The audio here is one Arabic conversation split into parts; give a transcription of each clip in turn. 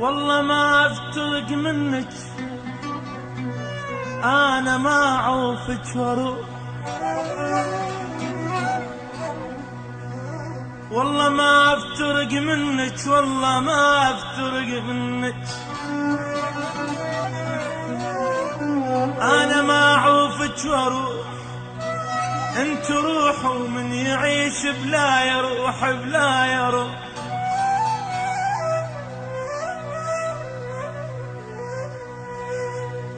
والله ما افترق منك، انا ما اعوفك واروح. والله ما افترق منك، والله ما افترق منك، انا ما اعوفك واروح. انت روح ومن يعيش بلا يروح بلا يروح.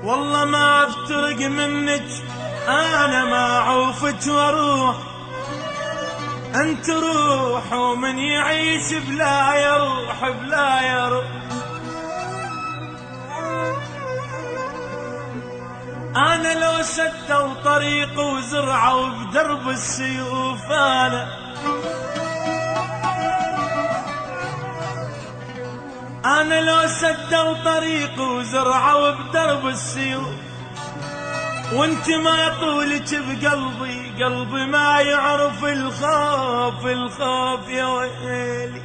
والله ما افترق منك، انا ما اعوفك واروح. انت روح ومن يعيش بلا يروح بلا يروح. انا لو سدوا طريق وزرعوا بدرب السيوف، انا لو سدوا طريق وزرعوا بدرب السيوف، وانت ما طولك بقلبي، قلبي ما يعرف الخوف الخوف يا ويلي.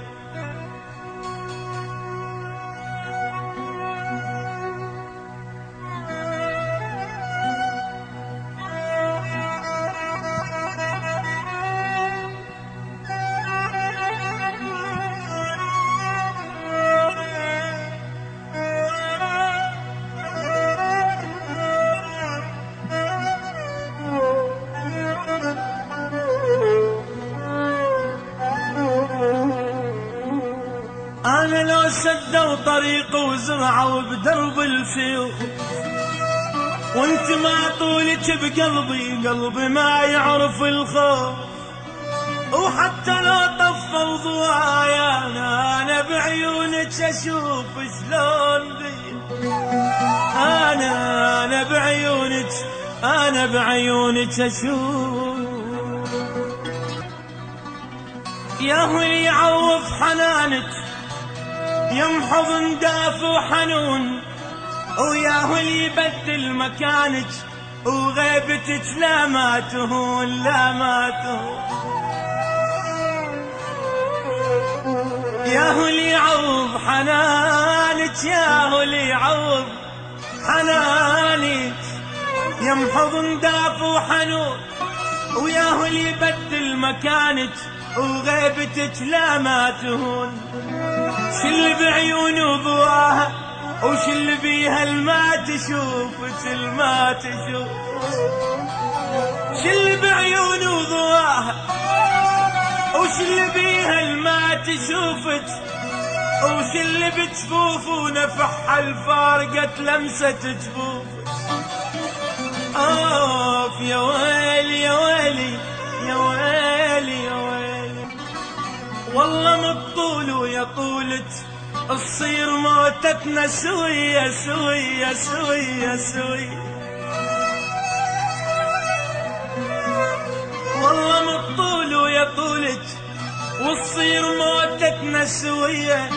أنا لو سدوا طريق وزرعوا بدرب السيوف، وانت ما طولك بقلبي، قلبي ما يعرف الخوف. وحتى لو طفوا ضوايا أنا بعيونك أشوف شلون بي. أنا بعيونك، أنا بعيونك أشوف. يا هو اللي يعوف حنانك، يمحض نداف وحنون، ويا هو اللي يبدل مكانك، وغيبتك لا ما تهون لا ما تهون. يا هو اللي يعوض حنانك، يا هو اللي يعوض حنانك، يمحض نداف وحنون، ويا هو اللي يبدل مكانك، وغيبتك لا ما تهون. شل بعيون وضواها، وشل بيها الما تشوفك الما تشوف. شل بعيون وضواها، وشل بيها الما تشوفك، وشل بجفوف ونفح الفارقة لمسة جفوفك. اوف يا ويلي يا ويلي يا ويلي يا ويلي. والله مطول ويا طولك تصير موتتنا سوية سوية سوية سوية. والله مطول ويا طولك وتصير موتتنا سوية.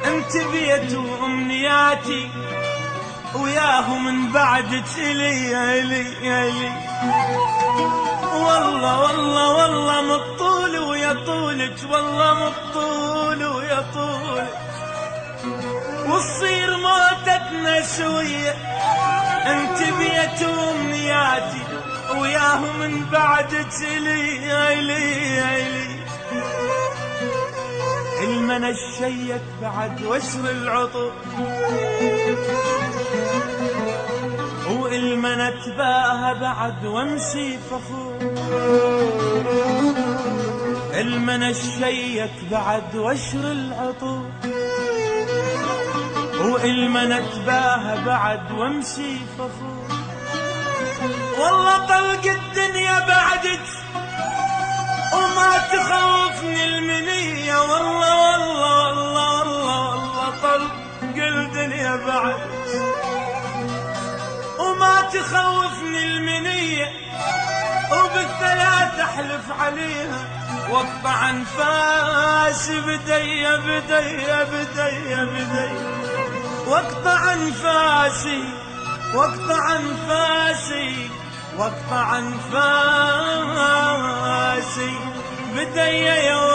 انت بيت وامنياتي، وياه من بعدك إلي إلي إلي. والله والله والله مطول ويا طولك، والله مطول ويا طولك وتصير موتتنا سوية. انت بيت وامنياتي، وياه من بعدك إلي إلي إلي. المنى الشيك بعد وشر العطر، والمنى تباها بعد وامشي فخور. المنى الشيك بعد وشر العطر، والمنى تباها بعد وامشي فخور. والله طلق الدنيا بعدك وما تخوفني المنية. والله والله والله والله والله طلق الدنيا بعدك وما تخوفني المنية. وبالثلاثة واحلف عليها واقطع انفاسي بدي بدي بدي بدي واقطع انفاسي واقطع انفاسي واقطع انفاسي بدي يوم